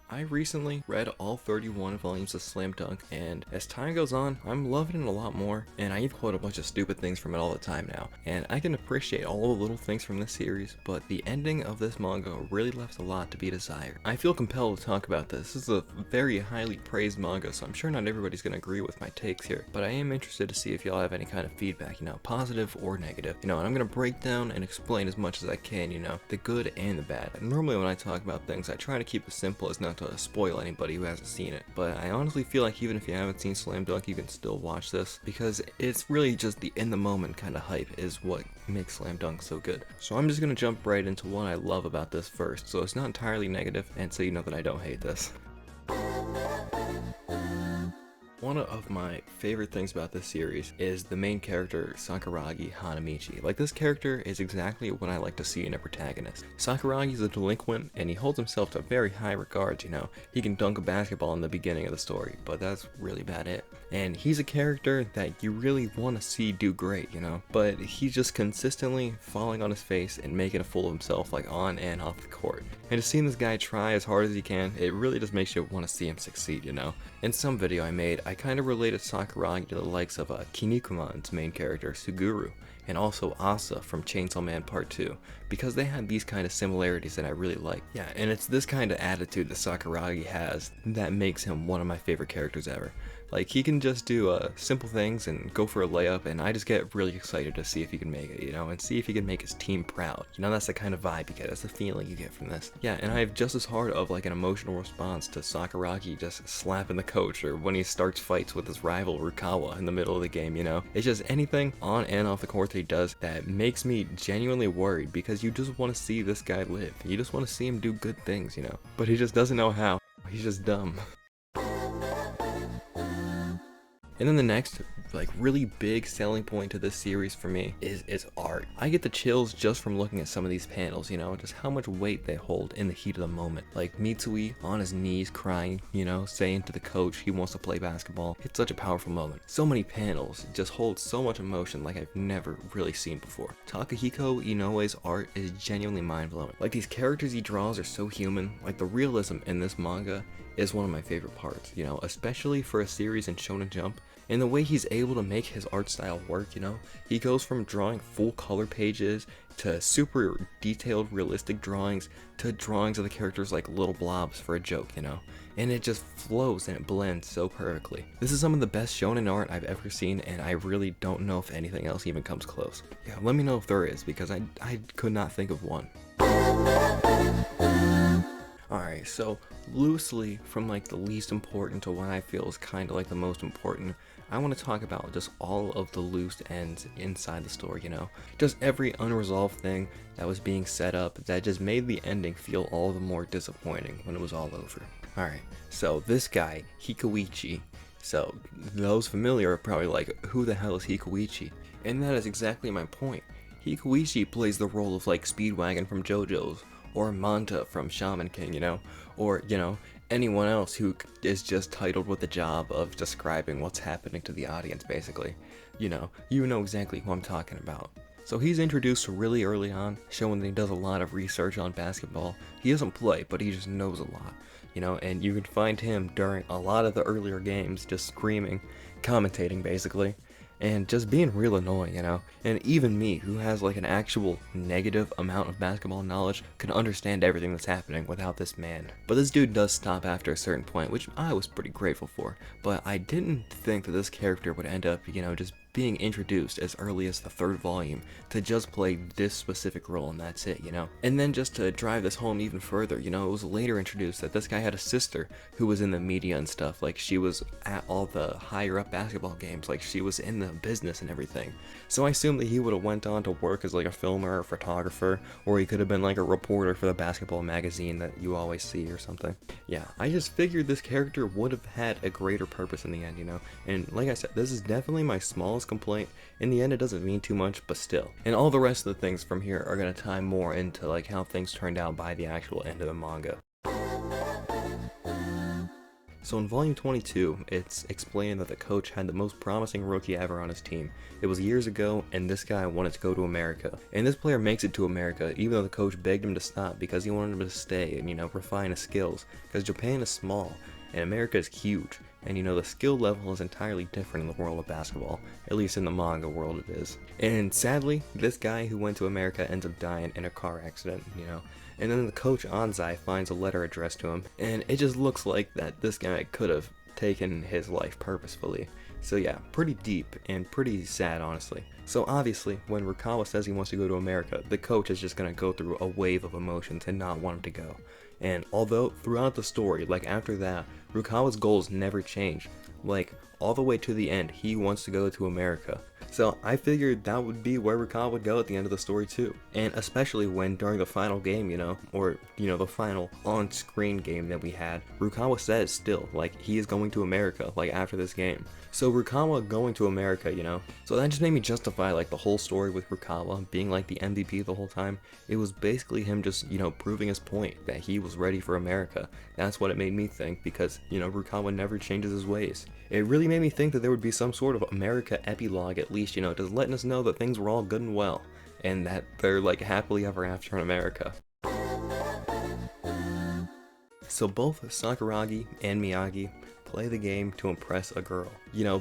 I recently read all 31 volumes of Slam Dunk, and as time goes on, I'm loving it a lot more, and I even quote a bunch of stupid things from it all the time now. And I can appreciate all the little things from this series, but the ending of this manga really left a lot to be desired. I feel compelled to talk about this. This is a very highly praised manga, so I'm sure not everybody's going to agree with my takes here, but I am interested to see if y'all have any kind of feedback, positive or negative, and I'm going to break down and explain as much as I can, the good and the bad. And normally when I talk about things, I try to keep it simple as not to spoil anybody who hasn't seen it, but I honestly feel like even if you haven't seen Slam Dunk, you can still watch this, because it's really just the in the moment kind of hype is what makes Slam Dunk so good. So I'm just going to jump right into what I love about this first, so it's not entirely negative, and so you know that I don't hate this. One of my favorite things about this series is the main character, Sakuragi Hanamichi. Like, this character is exactly what I like to see in a protagonist. Sakuragi is a delinquent, and he holds himself to very high regards, He can dunk a basketball in the beginning of the story, but that's really about it. And he's a character that you really want to see do great, But he's just consistently falling on his face and making a fool of himself, like on and off the court. And to see this guy try as hard as he can, it really just makes you want to see him succeed, In some video I made, I kind of related Sakuragi to the likes of Kinnikuman's main character, Suguru, and also Asa from Chainsaw Man Part 2, because they had these kind of similarities that I really like. Yeah, and it's this kind of attitude that Sakuragi has that makes him one of my favorite characters ever. Like, he can just do simple things and go for a layup, and I just get really excited to see if he can make it, and see if he can make his team proud. That's the kind of vibe you get, that's the feeling you get from this. Yeah, and I have just as hard of like an emotional response to Sakuragi just slapping the coach, or when he starts fights with his rival Rukawa in the middle of the game, It's just anything on and off the court that he does that makes me genuinely worried, because you just want to see this guy live. You just want to see him do good things, But he just doesn't know how. He's just dumb. And then the next, really big selling point to this series for me is its art. I get the chills just from looking at some of these panels, just how much weight they hold in the heat of the moment. Like Mitsui on his knees crying, saying to the coach he wants to play basketball. It's such a powerful moment. So many panels just hold so much emotion like I've never really seen before. Takehiko Inoue's art is genuinely mind-blowing. Like, these characters he draws are so human. Like, the realism in this manga is one of my favorite parts, especially for a series in Shonen Jump. And the way he's able to make his art style work, he goes from drawing full color pages to super detailed realistic drawings to drawings of the characters like little blobs for a joke, and it just flows and it blends so perfectly. This is some of the best shonen art I've ever seen, and I really don't know if anything else even comes close. Yeah, let me know if there is, because I could not think of one. Alright, so loosely from the least important to what I feel is kind of the most important, I want to talk about just all of the loose ends inside the story, Just every unresolved thing that was being set up that just made the ending feel all the more disappointing when it was all over. Alright, so this guy, Hikuichi, so those familiar are probably like, who the hell is Hikuichi? And that is exactly my point. Hikuichi plays the role of Speedwagon from JoJo's, or Manta from Shaman King, or, anyone else who is just titled with the job of describing what's happening to the audience, basically. You know exactly who I'm talking about. So he's introduced really early on, showing that he does a lot of research on basketball. He doesn't play, but he just knows a lot, and you can find him during a lot of the earlier games just screaming, commentating basically, and just being real annoying, And even me, who has an actual negative amount of basketball knowledge, can understand everything that's happening without this man. But this dude does stop after a certain point, which I was pretty grateful for. But I didn't think that this character would end up, just being introduced as early as the 3rd volume to just play this specific role, and that's it, And then just to drive this home even further, it was later introduced that this guy had a sister who was in the media and stuff, she was at all the higher up basketball games, she was in the business and everything. So I assumed that he would have went on to work as a filmer or photographer, or he could have been a reporter for the basketball magazine that you always see or something. Yeah, I just figured this character would have had a greater purpose in the end, And like I said, this is definitely my smallest complaint. In the end, it doesn't mean too much, but still. And all the rest of the things from here are going to tie more into how things turned out by the actual end of the manga. So in volume 22, it's explained that the coach had the most promising rookie ever on his team. It was years ago, and this guy wanted to go to America. And this player makes it to America, even though the coach begged him to stop because he wanted him to stay and, refine his skills. Because Japan is small, and America is huge. And the skill level is entirely different in the world of basketball. At least in the manga world it is. And sadly, this guy who went to America ends up dying in a car accident, And then the coach Anzai finds a letter addressed to him, and it just looks like that this guy could have taken his life purposefully. So yeah, pretty deep and pretty sad, honestly. So obviously, when Rukawa says he wants to go to America, the coach is just gonna go through a wave of emotions and not want him to go. And although throughout the story, like after that, Rukawa's goals never change. Like all the way to the end, he wants to go to America. So I figured that would be where Rukawa would go at the end of the story too. And especially when during the final game, or the final on-screen game that we had, Rukawa says still, like, he is going to America, like, after this game. So Rukawa going to America, so that just made me justify, like, the whole story with Rukawa being, like, the MVP the whole time. It was basically him just, proving his point that he was ready for America. That's what it made me think, because, Rukawa never changes his ways. It really made me think that there would be some sort of America epilogue at least, just letting us know that things were all good and well, and that they're, like, happily ever after in America. So both Sakuragi and Miyagi play the game to impress a girl,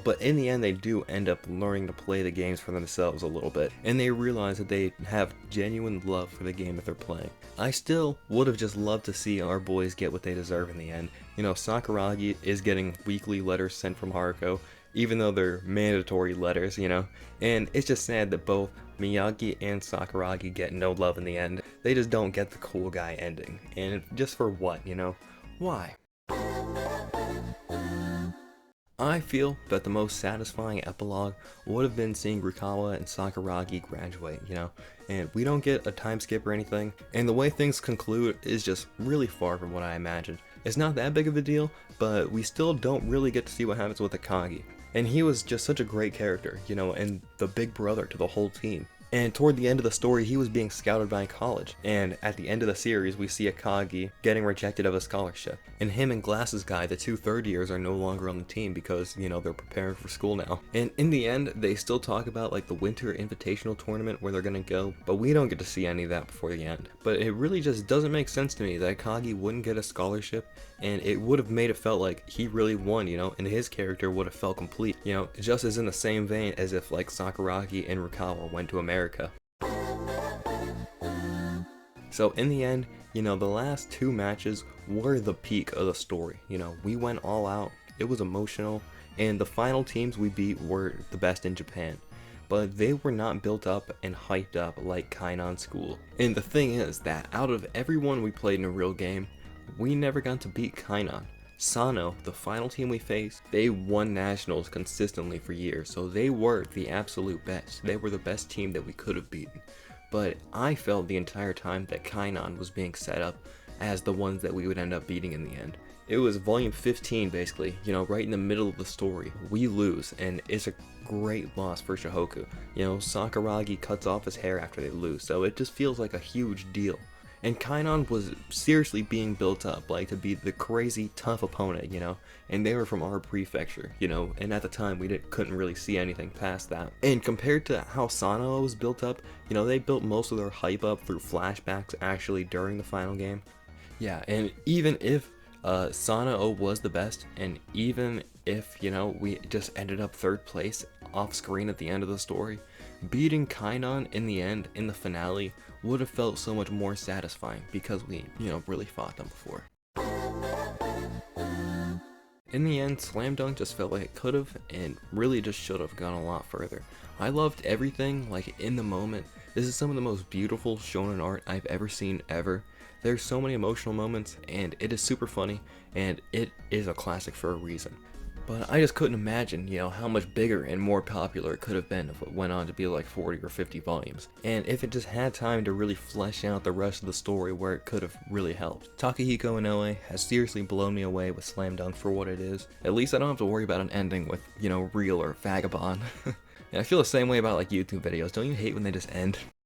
but in the end they do end up learning to play the games for themselves a little bit, and they realize that they have genuine love for the game that they're playing. I still would have just loved to see our boys get what they deserve in the end. Sakuragi is getting weekly letters sent from Haruko, even though they're mandatory letters, and it's just sad that both Miyagi and Sakuragi get no love in the end. They just don't get the cool guy ending, and just for what, why? I feel that the most satisfying epilogue would have been seeing Rukawa and Sakuragi graduate, and we don't get a time skip or anything, and the way things conclude is just really far from what I imagined. It's not that big of a deal, but we still don't really get to see what happens with Akagi, and he was just such a great character, and the big brother to the whole team. And toward the end of the story, he was being scouted by college, and at the end of the series, we see Akagi getting rejected of a scholarship. And him and Glasses Guy, the two third years, are no longer on the team because, they're preparing for school now. And in the end, they still talk about, like, the Winter Invitational Tournament where they're gonna go, but we don't get to see any of that before the end. But it really just doesn't make sense to me that Akagi wouldn't get a scholarship, and it would have made it felt like he really won, and his character would have felt complete, just as in the same vein as if, like, Sakuragi and Rukawa went to America. So in the end, the last two matches were the peak of the story. We went all out, it was emotional, and the final teams we beat were the best in Japan. But they were not built up and hyped up like Kainan School. And the thing is that out of everyone we played in a real game, we never got to beat Kainan. Sano, the final team we faced, they won nationals consistently for years, so they were the absolute best. They were the best team that we could have beaten. But I felt the entire time that Kainan was being set up as the ones that we would end up beating in the end. It was volume 15 basically, right in the middle of the story. We lose, and it's a great loss for Shohoku. Sakuragi cuts off his hair after they lose, so it just feels like a huge deal. And Kainan was seriously being built up, like, to be the crazy tough opponent, and they were from our prefecture, and at the time we couldn't really see anything past that. And compared to how Sano was built up, they built most of their hype up through flashbacks actually during the final game. Yeah, and even if Sano was the best, and even if, we just ended up third place off screen at the end of the story, beating Kainan in the end, in the finale, would have felt so much more satisfying because we, really fought them before. In the end, Slam Dunk just felt like it could have and really just should have gone a lot further. I loved everything, like, in the moment. This is some of the most beautiful shonen art I've ever seen ever. There's so many emotional moments, and it is super funny, and it is a classic for a reason. But I just couldn't imagine, how much bigger and more popular it could have been if it went on to be like 40 or 50 volumes. And if it just had time to really flesh out the rest of the story where it could have really helped. Takehiko Inoue has seriously blown me away with Slam Dunk for what it is. At least I don't have to worry about an ending with, Real or Vagabond. And I feel the same way about, like, YouTube videos. Don't you hate when they just end?